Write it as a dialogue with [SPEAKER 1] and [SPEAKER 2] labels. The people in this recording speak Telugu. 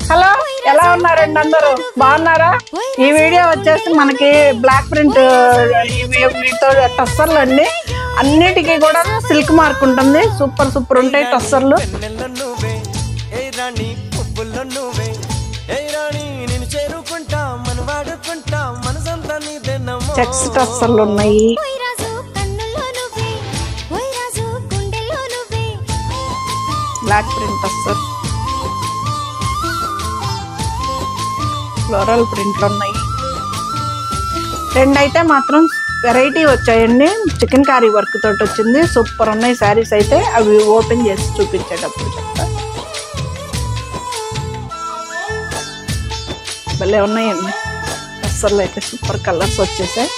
[SPEAKER 1] హలో, ఎలా ఉన్నారండి అందరూ? బాగున్నారా? ఈ వీడియో వచ్చేసి మనకి బ్లాక్ ప్రింట్ టస్సర్లు అండి. అన్నిటికీ కూడా సిల్క్ మార్క్ ఉంటుంది. సూపర్ సూపర్ ఉంటాయి టస్సర్లు. చెక్స్ టస్సర్లు ఉన్నాయి. బ్లాక్ ప్రింట్ టస్సర్, ఫ్లోరల్ ప్రింట్లు ఉన్నాయి. రెండైతే మాత్రం వెరైటీ వచ్చాయండి. చికెన్ కర్రీ వర్క్ తోటి వచ్చింది. సూపర్ ఉన్నాయి శారీస్ అయితే. అవి ఓపెన్ చేసి చూపించేటప్పుడు చెప్తా. భలే ఉన్నాయండి టస్సర్లు అయితే. సూపర్ కలర్స్ వచ్చేసాయి.